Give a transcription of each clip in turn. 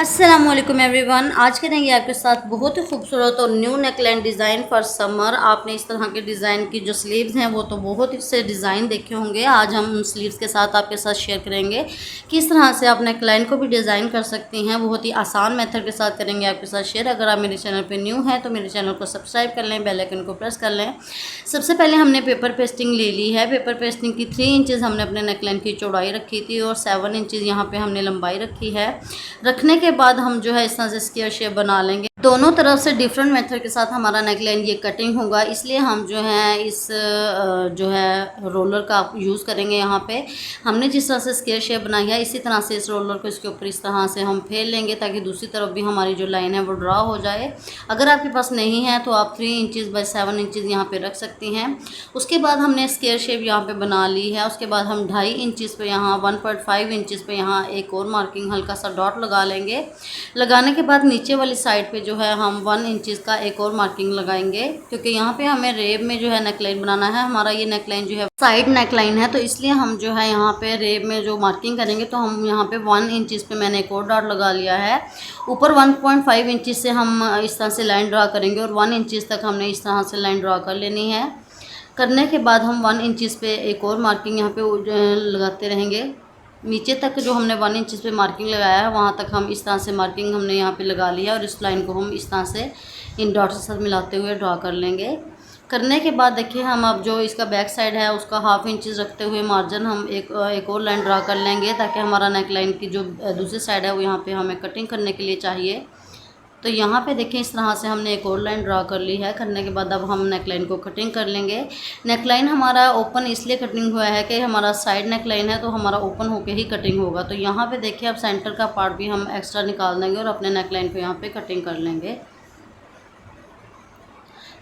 अस्सलामुअलैकुम एवरीवन। आज करेंगे आपके साथ बहुत ही खूबसूरत और new neckline design for summer. आपने इस तरह के डिज़ाइन की जो स्लीव्स हैं वो तो बहुत ही से डिज़ाइन देखे होंगे। आज हम उन स्लीव्स के साथ आपके साथ शेयर करेंगे किस तरह से आप नेकलाइन को भी डिज़ाइन कर सकती हैं। बहुत ही आसान मेथड के साथ करेंगे आपके साथ शेयर। अगर आप मेरे चैनल पर न्यू हैं तो मेरे चैनल को सब्सक्राइब कर लें, बेल आइकन को प्रेस कर लें। सबसे पहले हमने पेपर पेस्टिंग ले ली है। पेपर पेस्टिंग की 3 इंचज़ हमने अपने नेकलाइन की चौड़ाई रखी थी और 7 इंचज़ यहाँ पर हमने लंबाई रखी है। रखने के बाद हम जो है इस तरह से स्क्वायर शेप बना लेंगे। दोनों तरफ से डिफरेंट मेथड के साथ हमारा नेकलाइन ये कटिंग होगा, इसलिए हम जो है इस जो है रोलर का यूज़ करेंगे। यहाँ पे हमने जिस तरह से स्क्वायर शेप बनाई है इसी तरह से इस रोलर को इसके ऊपर इस तरह से हम फेर लेंगे ताकि दूसरी तरफ भी हमारी जो लाइन है वो ड्रा हो जाए। अगर आपके पास नहीं है तो आप 3 इंचज़ बाई 7 इंचज़ यहाँ पे रख सकती हैं। उसके बाद हमने स्क्वायर शेप यहाँ पे बना ली है। उसके बाद हम 2.5 इंचज़ पे यहाँ 1.5 इंचज़ पे यहाँ एक और मार्किंग हल्का सा डॉट लगा लेंगे। लगाने के बाद नीचे वाली साइड पे जो है हम 1 इंचज़ का एक और मार्किंग लगाएंगे, क्योंकि यहाँ पे हमें रेब में जो है नेकलाइन बनाना है। हमारा ये नेकलाइन जो है साइड नेकलाइन है, तो इसलिए हम जो है यहाँ पे रेब में जो मार्किंग करेंगे तो हम यहाँ पे 1 इंचज़ पे मैंने एक और डॉट लगा लिया है। ऊपर 1.5 इंचज़ से हम इस तरह से लाइन ड्रा करेंगे और 1 इंचज़ तक हमने इस तरह से लाइन ड्रा कर लेनी है। करने के बाद हम 1 इंचज़ पे एक और मार्किंग यहाँ पे लगाते रहेंगे। नीचे तक जो हमने 1 इंच पे मार्किंग लगाया है वहाँ तक हम इस तरह से मार्किंग हमने यहाँ पे लगा लिया और इस लाइन को हम इस तरह से इन डॉट्स के साथ मिलाते हुए ड्रा कर लेंगे। करने के बाद देखिए हम अब जो इसका बैक साइड है उसका 1/2 इंच रखते हुए मार्जिन हम एक और लाइन ड्रा कर लेंगे, ताकि हमारा नेक लाइन की जो दूसरी साइड है वो यहाँ पर हमें कटिंग करने के लिए चाहिए। तो यहाँ पे देखें इस तरह से हमने एक और लाइन ड्रा कर ली है। करने के बाद अब हम नेकलाइन को कटिंग कर लेंगे। नेकलाइन हमारा ओपन इसलिए कटिंग हुआ है कि हमारा साइड नेकलाइन है तो हमारा ओपन होके ही कटिंग होगा। तो यहाँ पे देखिए अब सेंटर का पार्ट भी हम एक्स्ट्रा निकाल देंगे और अपने नेकलाइन को यहाँ पे कटिंग कर लेंगे।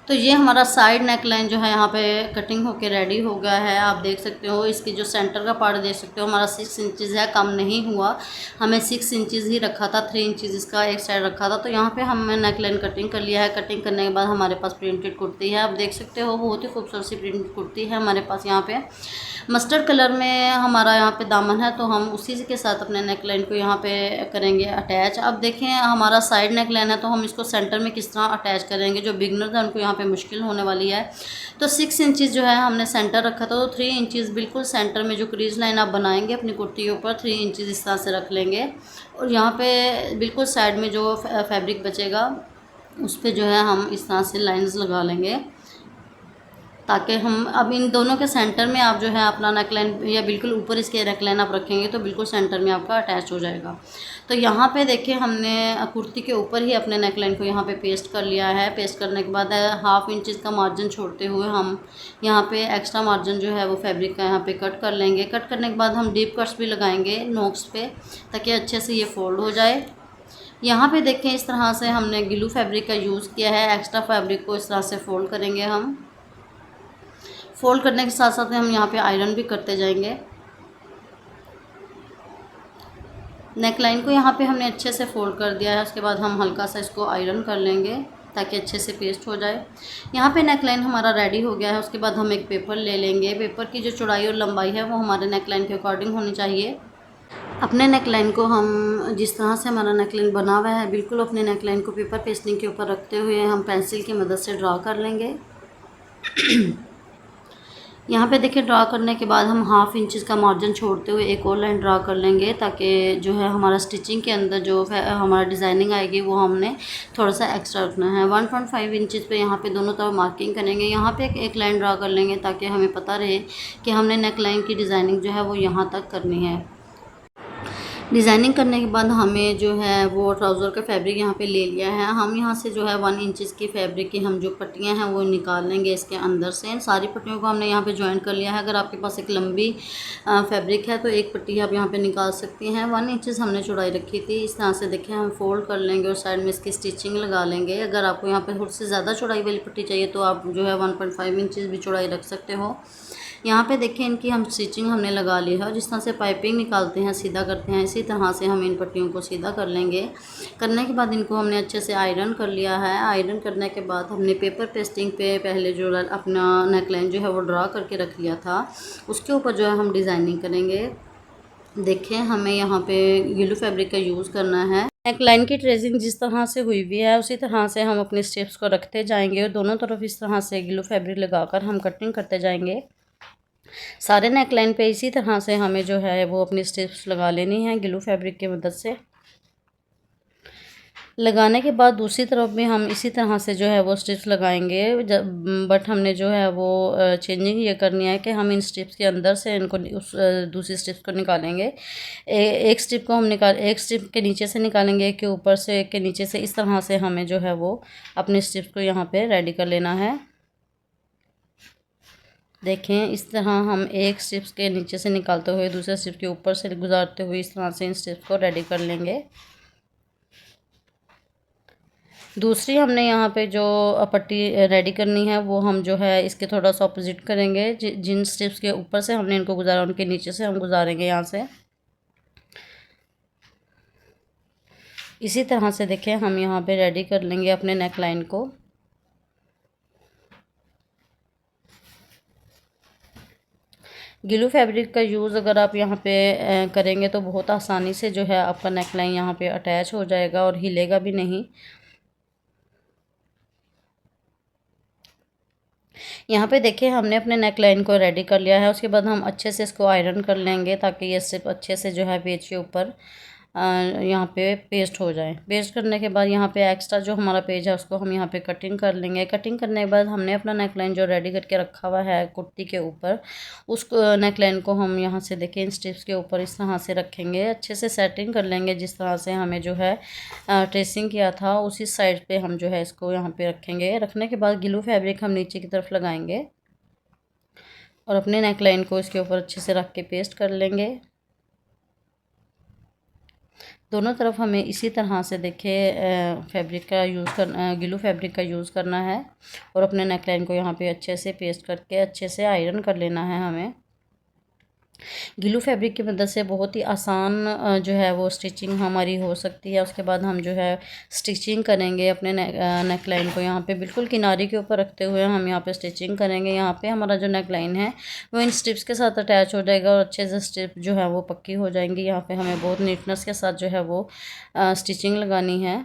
तो ये हमारा साइड नेकलाइन जो है यहाँ पे कटिंग होके रेडी हो गया है। आप देख सकते हो इसकी जो सेंटर का पार्ट देख सकते हो हमारा 6 इंचज़ है, कम नहीं हुआ। हमें 6 इंचज़ ही रखा था, 3 इंचज़ इसका एक साइड रखा था। तो यहाँ पे हमने नेकलाइन कटिंग कर लिया है। कटिंग करने के बाद हमारे पास प्रिंटेड कुर्ती है। आप देख सकते हो बहुत ही खूबसूरत सी प्रिंटेड कुर्ती है हमारे पास। यहाँ पे मस्टर्ड कलर में हमारा यहाँ पे दामन है, तो हम उसी के साथ अपने नेकलाइन को यहाँ पे करेंगे अटैच। अब देखें हमारा साइड नेकलाइन है तो हम इसको सेंटर में किस तरह अटैच करेंगे। जो बिगनर है उनको यहाँ पे मुश्किल होने वाली है। तो 6 इंचज़ जो है हमने सेंटर रखा था, तो 3 इंचज़ बिल्कुल सेंटर में जो क्रीज लाइन आप बनाएंगे अपनी कुर्ती के ऊपर 3 इंचज़ इस तरह से रख लेंगे। और यहाँ पे बिल्कुल साइड में जो फैब्रिक बचेगा उस पर जो है हम इस तरह से लाइन्स लगा लेंगे, ताकि हम अब इन दोनों के सेंटर में आप जो है अपना नेकलाइन या बिल्कुल ऊपर इसके नेकलाइन आप रखेंगे तो बिल्कुल सेंटर में आपका अटैच हो जाएगा। तो यहाँ पे देखिए हमने कुर्ती के ऊपर ही अपने नेकलाइन को यहाँ पे पेस्ट कर लिया है। पेस्ट करने के बाद 1/2 इंच का मार्जिन छोड़ते हुए हम यहाँ पे एक्स्ट्रा मार्जिन जो है वो फैब्रिक का यहाँ पे कट कर लेंगे। कट करने के बाद हम डीप कट्स भी लगाएंगे नोक्स पे, ताकि अच्छे से ये फोल्ड हो जाए। यहाँ पे देखें इस तरह से हमने ग्लू फैब्रिक का यूज़ किया है। एक्स्ट्रा फैब्रिक को इस तरह से फोल्ड करेंगे। हम फोल्ड करने के साथ साथ हम यहाँ पे आयरन भी करते जाएंगे। नेकलाइन को यहाँ पे हमने अच्छे से फोल्ड कर दिया है। उसके बाद हम हल्का सा इसको आयरन कर लेंगे ताकि अच्छे से पेस्ट हो जाए। यहाँ पे नेकलाइन हमारा रेडी हो गया है। उसके बाद हम एक पेपर ले लेंगे। पेपर की जो चौड़ाई और लंबाई है वो हमारे नेकलाइन के अकॉर्डिंग होनी चाहिए। अपने नेकलाइन को हम जिस तरह से हमारा नेकलाइन बना हुआ है बिल्कुल अपने नेकलाइन को पेपर पेस्टिंग के ऊपर रखते हुए हम पेंसिल की मदद से ड्रा कर लेंगे। यहाँ पे देखिए ड्रा करने के बाद हम 1/2 इंच का मार्जिन छोड़ते हुए एक और लाइन ड्रा कर लेंगे, ताकि जो है हमारा स्टिचिंग के अंदर जो हमारा डिज़ाइनिंग आएगी वो हमने थोड़ा सा एक्स्ट्रा रखना है। 1.5 इंच पे यहाँ पे दोनों तरफ मार्किंग करेंगे। यहाँ पे एक लाइन ड्रा कर लेंगे ताकि हमें पता रहे कि हमने नेक लाइन की डिज़ाइनिंग जो है वो यहाँ तक करनी है। डिज़ाइनिंग करने के बाद हमें जो है वो ट्राउज़र का फैब्रिक यहाँ पे ले लिया है। हम यहाँ से जो है 1 इंच की फैब्रिक की हम जो पट्टियाँ हैं वो निकाल लेंगे इसके अंदर से। इन सारी पट्टियों को हमने यहाँ पे जॉइन कर लिया है। अगर आपके पास एक लंबी फैब्रिक है तो एक पट्टी आप यहाँ पे निकाल सकती हैं। 1 इंच हमने चौड़ाई रखी थी। इस तरह से देखिए हम फोल्ड कर लेंगे और साइड में इसकी स्टिचिंग लगा लेंगे। अगर आपको यहाँ पर थोड़ी सी ज़्यादा चौड़ाई वाली पट्टी चाहिए तो आप जो है 1.5 इंच भी चौड़ाई रख सकते हो। यहाँ पे देखिए इनकी हम स्टिचिंग हमने लगा ली है और जिस तरह से पाइपिंग निकालते हैं सीधा करते हैं इसी तरह से हम इन पट्टियों को सीधा कर लेंगे। करने के बाद इनको हमने अच्छे से आयरन कर लिया है। आयरन करने के बाद हमने पेपर पेस्टिंग पे पहले जो अपना नेकलाइन जो है वो ड्रा करके रख लिया था, उसके ऊपर जो है हम डिज़ाइनिंग करेंगे। देखें हमें यहाँ पे ग्लू फैब्रिक का यूज़ करना है। नेक लाइन की ट्रेसिंग जिस तरह से हुई हुई है उसी तरह से हम अपने स्ट्रिप्स को रखते जाएंगे और दोनों तरफ इस तरह से ग्लू फैब्रिक लगाकर हम कटिंग करते जाएंगे। सारे नेक लाइन पे इसी तरह से हमें जो है वो अपनी स्ट्रिप्स लगा लेनी है ग्लू फैब्रिक की मदद से। लगाने के बाद दूसरी तरफ भी हम इसी तरह से जो है वो स्ट्रिप्स लगाएंगे। बट हमने जो है वो चेंजिंग ये करनी है कि हम इन स्ट्रिप्स के अंदर से इनको उस दूसरी स्ट्रिप्स को निकालेंगे। एक स्ट्रिप को हम एक स्ट्रिप के नीचे से निकालेंगे, एक के ऊपर से, एक के नीचे से। इस तरह से हमें जो है वो अपनी स्ट्रिप्स को यहाँ पे रेडी कर लेना है। देखें इस तरह हम एक स्ट्रिप्स के नीचे से निकालते हुए दूसरे स्ट्रिप के ऊपर से गुजारते हुए इस तरह से इन स्ट्रिप्स को रेडी कर लेंगे। दूसरी हमने यहाँ पे जो पट्टी रेडी करनी है वो हम जो है इसके थोड़ा सा ऑपोजिट करेंगे। जिन स्ट्रिप्स के ऊपर से हमने इनको गुजारा उनके नीचे से हम गुजारेंगे यहाँ से। इसी तरह से देखें हम यहाँ पे रेडी कर लेंगे अपने नेक लाइन को। ग्लू फैब्रिक का यूज़ अगर आप यहाँ पे करेंगे तो बहुत आसानी से जो है आपका नेक लाइन यहाँ पे अटैच हो जाएगा और हिलेगा भी नहीं। यहाँ पे देखिए हमने अपने नेक लाइन को रेडी कर लिया है। उसके बाद हम अच्छे से इसको आयरन कर लेंगे ताकि ये सिर्फ अच्छे से जो है पेज के ऊपर यहाँ पे पेस्ट हो जाए। पेस्ट करने के बाद यहाँ पे एक्स्ट्रा जो हमारा पेज है उसको हम यहाँ पे कटिंग कर लेंगे। कटिंग करने के बाद हमने अपना नेक लाइन जो रेडी करके रखा हुआ है कुर्ती के ऊपर, उस नेक लाइन को हम यहाँ से देखें इन स्ट्रिप्स के ऊपर इस तरह से रखेंगे। अच्छे से सेटिंग कर लेंगे जिस तरह से हमें जो है ट्रेसिंग किया था उसी साइड पे हम जो है इसको यहाँ पे रखेंगे। रखने के बाद ग्लू फैब्रिक हम नीचे की तरफ लगाएंगे और अपने नेक लाइन को इसके ऊपर अच्छे से रख के पेस्ट कर लेंगे। दोनों तरफ हमें इसी तरह से देखें फैब्रिक का यूज़ करना, ग्लू फैब्रिक का यूज़ करना है और अपने नेक लाइन को यहाँ पे अच्छे से पेस्ट करके अच्छे से आयरन कर लेना है हमें। ग्लू फैब्रिक की मदद से बहुत ही आसान जो है वो स्टिचिंग हमारी हो सकती है। उसके बाद हम जो है स्टिचिंग करेंगे अपने नेक लाइन को यहाँ पे बिल्कुल किनारे के ऊपर रखते हुए हम यहाँ पे स्टिचिंग करेंगे। यहाँ पे हमारा जो नेक लाइन है वो इन स्ट्रिप्स के साथ अटैच हो जाएगा और अच्छे से स्ट्रिप जो है वो पक्की हो जाएंगी। यहाँ पे हमें बहुत नीटनेस के साथ जो है वो स्टिचिंग लगानी है।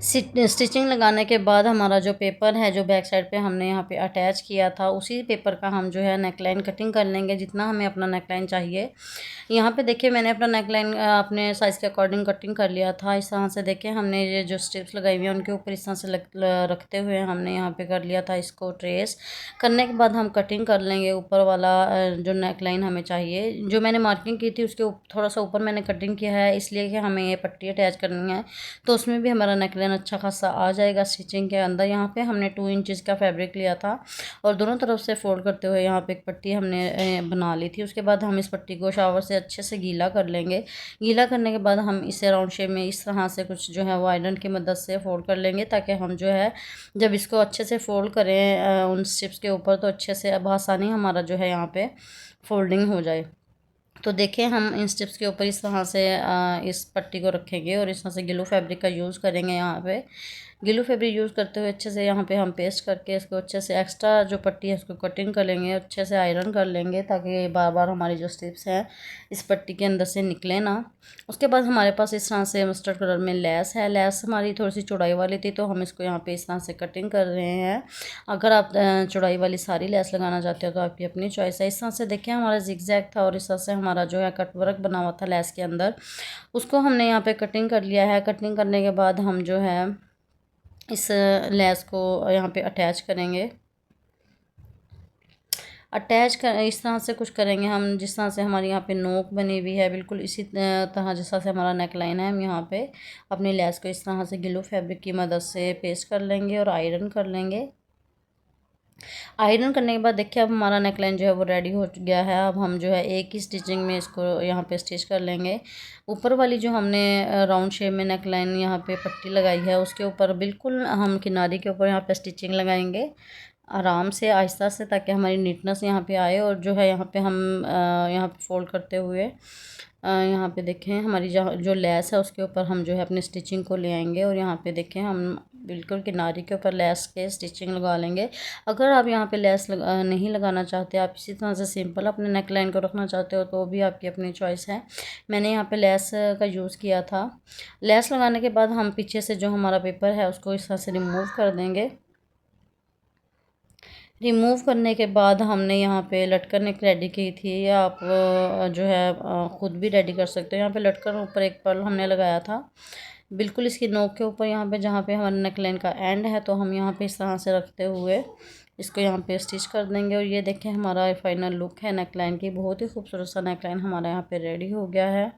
स्टिचिंग लगाने के बाद हमारा जो पेपर है जो बैक साइड पे हमने यहाँ पे अटैच किया था उसी पेपर का हम जो है नेकलाइन कटिंग कर लेंगे जितना हमें अपना नेकलाइन चाहिए। यहाँ पे देखिए मैंने अपना नेकलाइन अपने साइज़ के अकॉर्डिंग कटिंग कर लिया था। इस तरह से देखिए हमने ये जो स्ट्रिप्स लगाई हुई हैं उनके ऊपर इस तरह से रखते हुए हमने यहाँ पे कर लिया था इसको ट्रेस। करने के बाद हम कटिंग कर लेंगे ऊपर वाला जो नेकलाइन हमें चाहिए। जो मैंने मार्किंग की थी उसके थोड़ा सा ऊपर मैंने कटिंग किया है इसलिए कि हमें ये पट्टी अटैच करनी है तो उसमें भी हमारा नेकलाइन अच्छा खासा आ जाएगा स्टिचिंग के अंदर। यहाँ पे हमने 2 इंचज़ का फैब्रिक लिया था और दोनों तरफ से फोल्ड करते हुए यहाँ पे एक पट्टी हमने बना ली थी। उसके बाद हम इस पट्टी को शावर से अच्छे से गीला कर लेंगे। गीला करने के बाद हम इसे राउंड शेप में इस तरह से कुछ जो है वो आयरन की मदद से फोल्ड कर लेंगे ताकि हम जो है जब इसको अच्छे से फोल्ड करें उन स्ट्रिप्स के ऊपर तो अच्छे से अब आसानी हमारा जो है यहाँ पे फोल्डिंग हो जाए। तो देखें हम इन स्टिप्स के ऊपर इस तरह से इस पट्टी को रखेंगे और इस तरह से ग्लू फैब्रिक का यूज़ करेंगे। यहाँ पे ग्लू फैब्रिक यूज़ करते हुए अच्छे से यहाँ पे हम पेस्ट करके इसको अच्छे से एक्स्ट्रा जो पट्टी है उसको कटिंग कर लेंगे, अच्छे से आयरन कर लेंगे ताकि बार बार हमारी जो स्ट्रिप्स हैं इस पट्टी के अंदर से निकले ना। उसके बाद हमारे पास इस तरह से मस्टर्ड कलर में लेस है। लेस हमारी थोड़ी सी चौड़ाई वाली थी तो हम इसको यहाँ पे इस तरह से कटिंग कर रहे हैं। अगर आप चौड़ाई वाली सारी लेस लगाना चाहते हो तो आपकी अपनी चॉइस है। इस तरह से देखिए हमारा जिगजैग था और इस तरह से हमारा जो है कट वर्क बना हुआ था लेस के अंदर उसको हमने यहाँ पे कटिंग कर लिया है। कटिंग करने के बाद हम जो है इस लेस को यहाँ पे अटैच करेंगे। अटैच कर इस तरह से कुछ करेंगे हम जिस तरह से हमारी यहाँ पे नोक बनी हुई है बिल्कुल इसी तरह जिस तरह से हमारा नेक लाइन है। हम यहाँ पे अपनी लेस को इस तरह से ग्लू फैब्रिक की मदद से पेस्ट कर लेंगे और आयरन कर लेंगे। आयरन करने के बाद देखिए अब हमारा नेकलाइन जो है वो रेडी हो गया है। अब हम जो है एक ही स्टिचिंग में इसको यहाँ पे स्टिच कर लेंगे। ऊपर वाली जो हमने राउंड शेप में नेकलाइन यहाँ पे पट्टी लगाई है उसके ऊपर बिल्कुल हम किनारे के ऊपर यहाँ पे स्टिचिंग लगाएंगे आराम से आहिस्ता से ताकि हमारी नीटनेस यहाँ पे आए। और जो है यहाँ पे हम यहाँ पे फोल्ड करते हुए यहाँ पे देखें हमारी जो लेस है उसके ऊपर हम जो है अपने स्टिचिंग को ले आएंगे और यहाँ पे देखें हम बिल्कुल किनारे के ऊपर लेस के स्टिचिंग लगा लेंगे। अगर आप यहाँ पे लेस नहीं लगाना चाहते, आप इसी तरह से सिंपल अपने नेक लाइन को रखना चाहते हो तो भी आपकी अपनी चॉइस है। मैंने यहाँ पे लेस का यूज़ किया था। लेस लगाने के बाद हम पीछे से जो हमारा पेपर है उसको इस तरह से रिमूव कर देंगे। रिमूव करने के बाद हमने यहाँ पे लटकन एक रेडी की थी, या आप जो है ख़ुद भी रेडी कर सकते हो। यहाँ पे लटकन ऊपर एक पर्ल हमने लगाया था, बिल्कुल इसकी नोक के ऊपर, यहाँ पे जहाँ पे हमारे नेकलाइन का एंड है, तो हम यहाँ पे इस तरह से रखते हुए इसको यहाँ पे स्टिच कर देंगे। और ये देखें हमारा फाइनल लुक है नेकलाइन की। बहुत ही खूबसूरत सा नेकलाइन हमारा यहाँ पे रेडी हो गया है।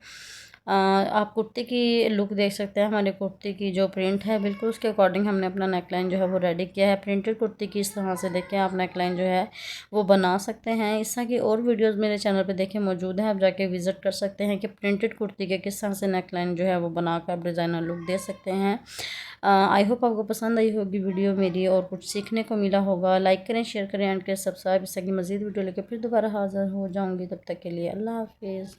आप कुर्ती की लुक देख सकते हैं। हमारी कुर्ती की जो प्रिंट है बिल्कुल उसके अकॉर्डिंग हमने अपना नेकलाइन जो है वो रेडी किया है। प्रिंटेड कुर्ती की इस तरह से देखें आप नेकलाइन जो है वो बना सकते हैं। इस तरह की और वीडियोस मेरे चैनल पे देखें मौजूद है, आप जाके विज़िट कर सकते हैं कि प्रिंटेड कुर्ती के किस तरह से नेकलाइन जो है वो बनाकर आप डिज़ाइनर लुक दे सकते हैं। आई होप आपको पसंद आई होगी वीडियो मेरी और कुछ सीखने को मिला होगा। लाइक करें, शेयर करें एंड करें सब्सक्राइब। इस तरह की मज़ीद वीडियो लेकर फिर दोबारा हाज़िर हो जाऊँगी। तब तक के लिए अल्लाह हाफिज़।